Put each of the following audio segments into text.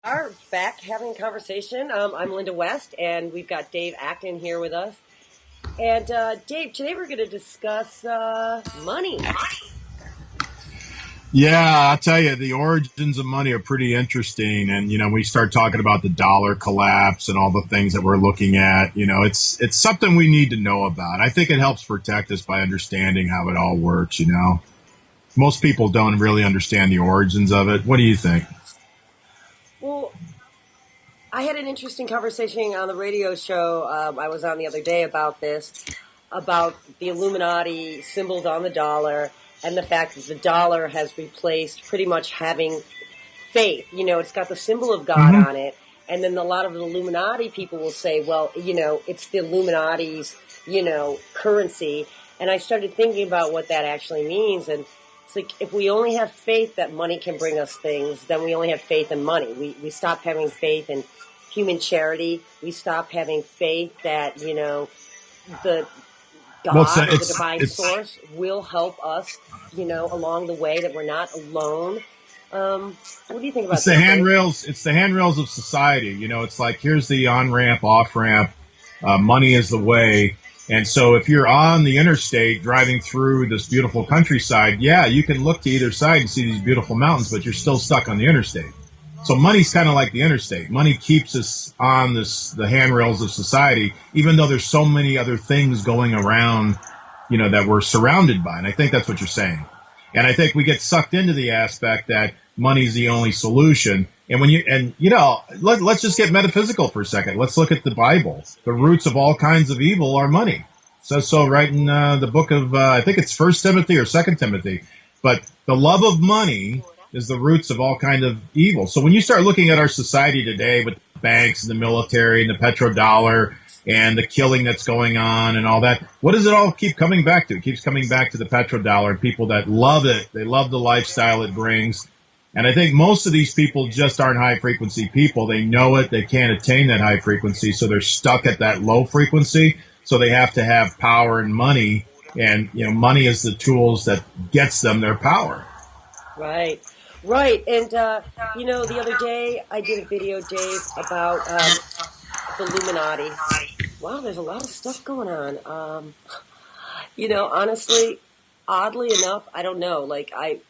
Are back having a conversation. I'm Linda West, and we've got Dave Acton here with us. And Dave, today we're going to discuss money. Yeah, I'll tell you, the origins of money are pretty interesting. And, we start talking about the dollar collapse and all the things that we're looking at. It's something we need to know about. I think it helps protect us by understanding how it all works. Most people don't really understand the origins of it. What do you think? Well, I had an interesting conversation on the radio show I was on the other day about this, about the Illuminati symbols on the dollar and the fact that the dollar has replaced pretty much having faith. It's got the symbol of God Hmm. on it. And then a lot of the Illuminati people will say, well, it's the Illuminati's, currency. And I started thinking about what that actually means. And it's like, if we only have faith that money can bring us things, then we only have faith in money. We stop having faith in human charity. We stop having faith that, the Well, it's, God or the it's, divine it's, source will help us, along the way, that we're not alone. What do you think it's about the that, Dave? handrails. It's the handrails of society. It's like, here's the on ramp, off ramp. Money is the way. And so if you're on the interstate driving through this beautiful countryside, yeah, you can look to either side and see these beautiful mountains, but you're still stuck on the interstate. So money's kind of like the interstate. Money keeps us on the handrails of society, even though there's so many other things going around, that we're surrounded by. And I think that's what you're saying. And I think we get sucked into the aspect that money's the only solution. And let's just get metaphysical for a second. Let's look at the Bible. The roots of all kinds of evil are money. It says so right in the book of, I think it's First Timothy or Second Timothy. But the love of money is the roots of all kind of evil. So when you start looking at our society today with banks and the military and the petrodollar and the killing that's going on and all that, what does it all keep coming back to? It keeps coming back to the petrodollar and people that love it. They love the lifestyle it brings. And I think most of these people just aren't high frequency people. They know it. They can't attain that high frequency. So they're stuck at that low frequency. So they have to have power and money. And, money is the tools that gets them their power. Right, right. And, the other day I did a video, Dave, about the Illuminati. Wow, there's a lot of stuff going on. Honestly, oddly enough, I don't know. Like, I've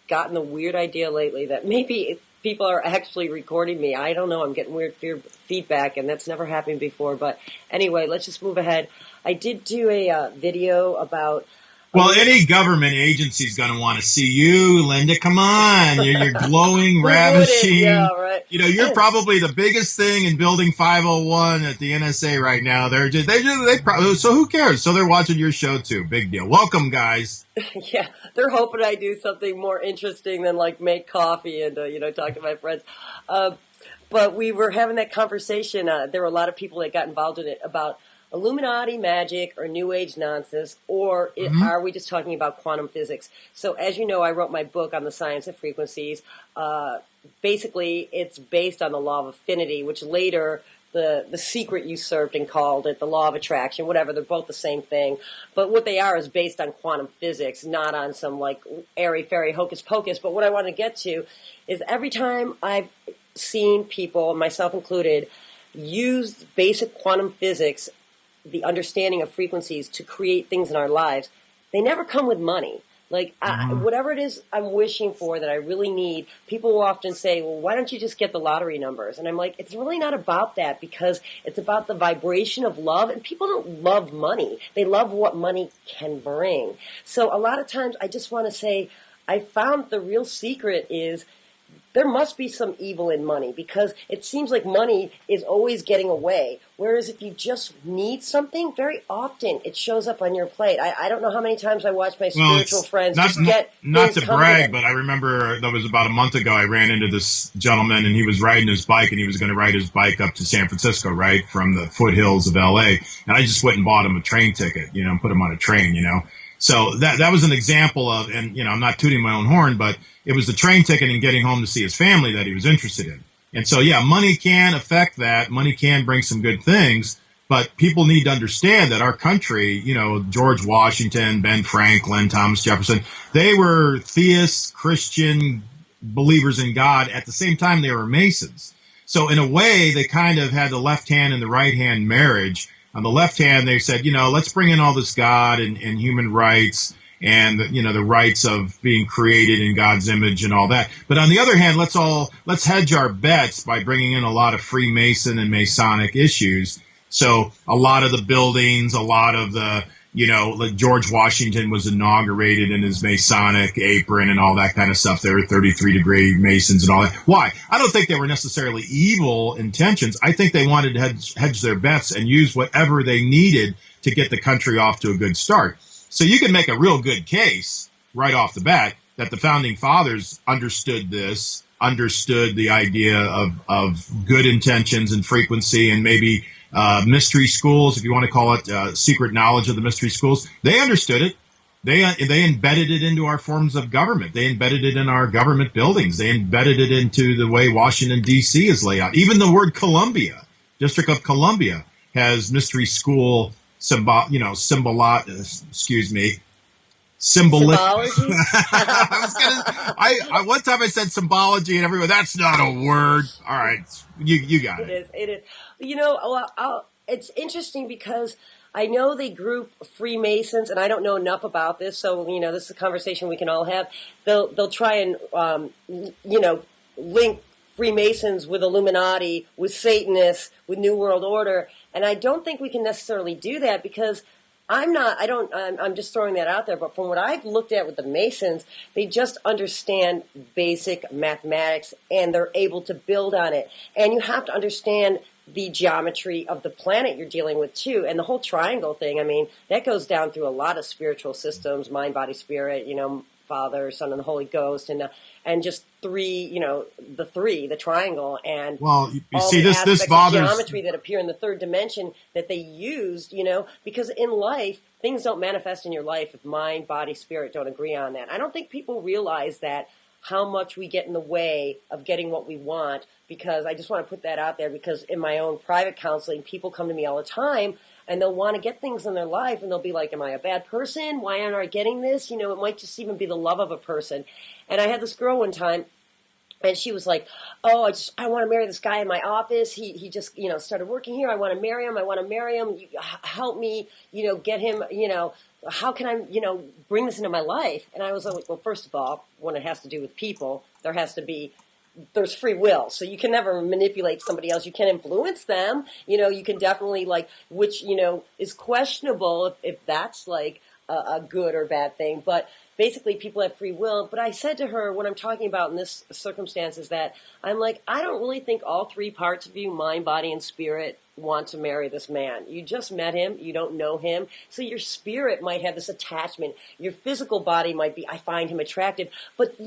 gotten a weird idea lately that maybe people are actually recording me. I don't know. I'm getting weird feedback, and that's never happened before. But anyway, let's just move ahead. I did do a video about. Well, any government agency is going to want to see you, Linda. Come on. You're glowing, Who wouldn't? Yeah, ravishing. right. You're probably the biggest thing in Building 501 at the NSA right now. They probably, so who cares? So they're watching your show too. Big deal. Welcome, guys. Yeah, they're hoping I do something more interesting than like make coffee and talk to my friends. But we were having that conversation. There were a lot of people that got involved in it about Illuminati magic or New Age nonsense, or are we just talking about quantum physics? So, as you know, I wrote my book on the science of frequencies. Basically, it's based on the law of affinity, which later the secret usurped and called it the law of attraction, whatever. They're both the same thing. But what they are is based on quantum physics, not on some like airy-fairy hocus pocus. But what I want to get to is every time I've seen people, myself included, use basic quantum physics, the understanding of frequencies, to create things in our lives, they never come with money. Like, whatever it is I'm wishing for that I really need, people will often say, well, why don't you just get the lottery numbers? And I'm like, it's really not about that, because it's about the vibration of love, and people don't love money. They love what money can bring. So a lot of times I just want to say, I found the real secret is there must be some evil in money, because it seems like money is always getting away. Whereas if you just need something, very often it shows up on your plate. I don't know how many times I watch my Well, spiritual it's friends not just get not things to come to brag, them. but I remember that was about a month ago. I ran into this gentleman, and he was riding his bike, and he was going to ride his bike up to San Francisco, right from the foothills of L.A. And I just went and bought him a train ticket, and put him on a train. So that was an example of, and I'm not tooting my own horn, but it was the train ticket and getting home to see his family that he was interested in. And so, yeah, money can affect that. Money can bring some good things. But people need to understand that our country, George Washington, Ben Franklin, Thomas Jefferson, they were theists, Christian, believers in God. At the same time, they were Masons. So in a way, they kind of had the left hand and the right hand marriage. On the left hand, they said, let's bring in all this God and human rights and, the rights of being created in God's image and all that. But on the other hand, let's hedge our bets by bringing in a lot of Freemason and Masonic issues. So a lot of the buildings, a lot of the, like George Washington was inaugurated in his Masonic apron and all that kind of stuff. There were 33-degree Masons and all that. Why? I don't think they were necessarily evil intentions. I think they wanted to hedge their bets and use whatever they needed to get the country off to a good start. So you can make a real good case right off the bat that the founding fathers understood this, understood the idea of good intentions and frequency, and maybe mystery schools, if you want to call it secret knowledge of the mystery schools. They understood it. They embedded it into our forms of government. They embedded it in our government buildings. They embedded it into the way Washington, D.C. is laid out. Even the word Columbia, District of Columbia, has mystery school symbology. Symbology? I one time I said symbology and everyone, that's not a word. All right. You got it. It is. It's interesting because I know they group Freemasons, and I don't know enough about this, so, this is a conversation we can all have. They'll try and, link Freemasons with Illuminati, with Satanists, with New World Order, and I don't think we can necessarily do that because I'm just throwing that out there, but from what I've looked at with the Masons, they just understand basic mathematics and they're able to build on it. And you have to understand the geometry of the planet you're dealing with too. And the whole triangle thing, that goes down through a lot of spiritual systems, mind, body, spirit, Father, Son, and the Holy Ghost, and just three, the triangle, and well, you all see the this aspects bothers of geometry that appear in the third dimension that they used, because in life things don't manifest in your life if mind, body, spirit don't agree on that. I don't think people realize that how much we get in the way of getting what we want. Because I just want to put that out there because in my own private counseling, people come to me all the time. And they'll want to get things in their life, and they'll be like, am I a bad person? Why aren't I getting this? It might just even be the love of a person. And I had this girl one time, and she was like, oh, I want to marry this guy in my office. He just, started working here. I want to marry him. You, help me, get him, how can I, bring this into my life? And I was like, well, first of all, when it has to do with people, there's free will. So you can never manipulate somebody else. You can influence them. You can definitely which, is questionable if that's like a good or bad thing. But basically people have free will. But I said to her, what I'm talking about in this circumstance is that I'm like, I don't really think all three parts of you, mind, body, and spirit, want to marry this man. You just met him. You don't know him. So your spirit might have this attachment. Your physical body might be, I find him attractive. But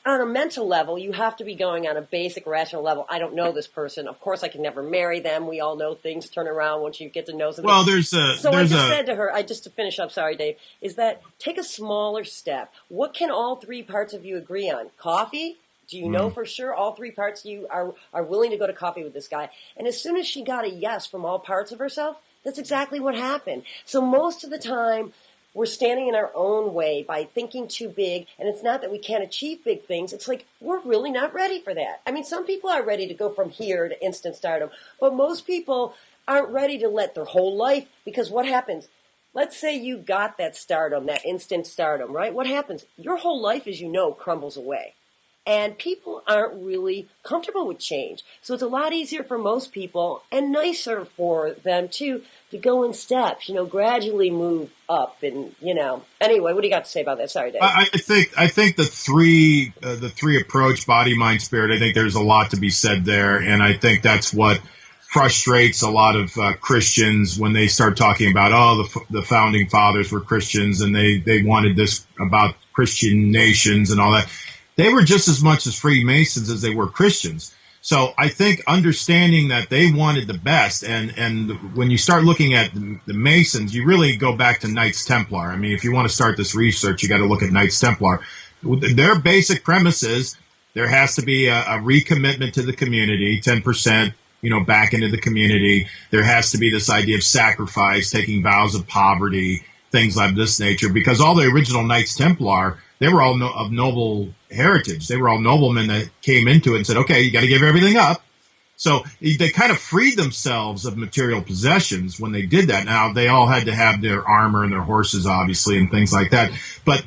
on a mental level, you have to be going on a basic rational level. I don't know this person. Of course, I can never marry them. We all know things turn around once you get to know somebody. Well, I just said to her, just to finish up, sorry, Dave, is that take a smaller step. What can all three parts of you agree on? Coffee? Do you know for sure all three parts of you are willing to go to coffee with this guy? And as soon as she got a yes from all parts of herself, that's exactly what happened. So most of the time, we're standing in our own way by thinking too big. And it's not that we can't achieve big things. It's like we're really not ready for that. Some people are ready to go from here to instant stardom. But most people aren't ready to let their whole life, because what happens? Let's say you got that stardom, that instant stardom, right? What happens? Your whole life, as you know, crumbles away. And people aren't really comfortable with change. So it's a lot easier for most people and nicer for them too to go in steps, gradually move up and, Anyway, what do you got to say about that? Sorry, Dave. I think the three approach, body, mind, spirit, I think there's a lot to be said there. And I think that's what frustrates a lot of Christians when they start talking about, the founding fathers were Christians and they wanted this about Christian nations and all that. They were just as much as Freemasons as they were Christians. So I think understanding that they wanted the best, and when you start looking at the Masons, you really go back to Knights Templar. If you want to start this research, you got to look at Knights Templar. Their basic premise is there has to be a recommitment to the community, 10%, back into the community. There has to be this idea of sacrifice, taking vows of poverty, things of this nature, because all the original Knights Templar they were all of noble heritage. They were all noblemen that came into it and said, okay, you got to give everything up. So they kind of freed themselves of material possessions when they did that. Now, they all had to have their armor and their horses, obviously, and things like that. But,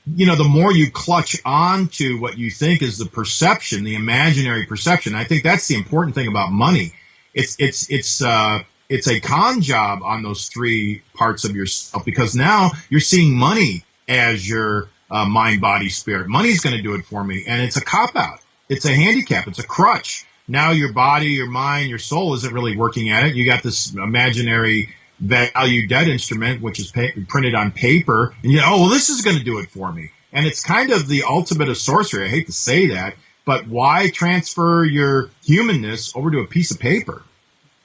the more you clutch on to what you think is the perception, the imaginary perception, I think that's the important thing about money. It's a con job on those three parts of yourself, because now you're seeing money as your mind, body, spirit. Money's going to do it for me. And it's a cop-out. It's a handicap. It's a crutch. Now your body, your mind, your soul isn't really working at it. You got this imaginary value debt instrument, which is printed on paper. And this is going to do it for me. And it's kind of the ultimate of sorcery. I hate to say that, but why transfer your humanness over to a piece of paper?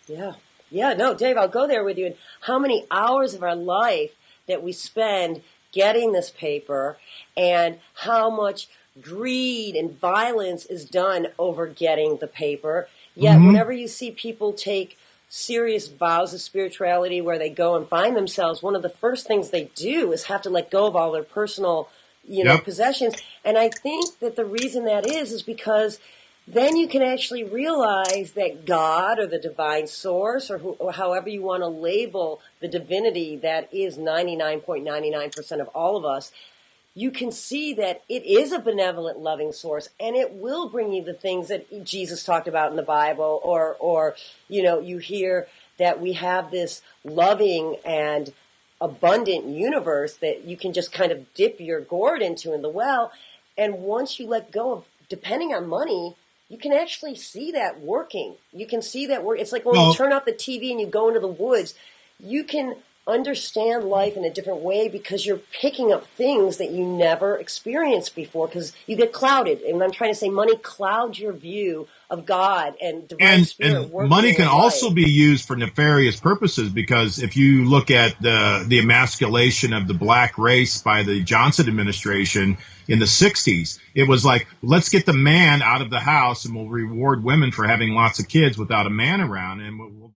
Yeah. Yeah, no, Dave, I'll go there with you. And how many hours of our life that we spend getting this paper, and how much greed and violence is done over getting the paper. Yet whenever you see people take serious vows of spirituality where they go and find themselves, one of the first things they do is have to let go of all their personal, possessions. And I think that the reason that is because then you can actually realize that God, or the divine source, or however you want to label the divinity that is 99.99% of all of us, you can see that it is a benevolent, loving source, and it will bring you the things that Jesus talked about in the Bible, or you hear that we have this loving and abundant universe that you can just kind of dip your gourd into in the well. And once you let go of depending on money, you can actually see that working. You can see that work. It's like when you turn off the TV and you go into the woods, you can understand life in a different way because you're picking up things that you never experienced before, because you get clouded. And I'm trying to say money clouds your view of God and divine spirit. And money can also be used for nefarious purposes, because if you look at the emasculation of the black race by the Johnson administration in the 60s, it was like, let's get the man out of the house and we'll reward women for having lots of kids without a man around. And we'll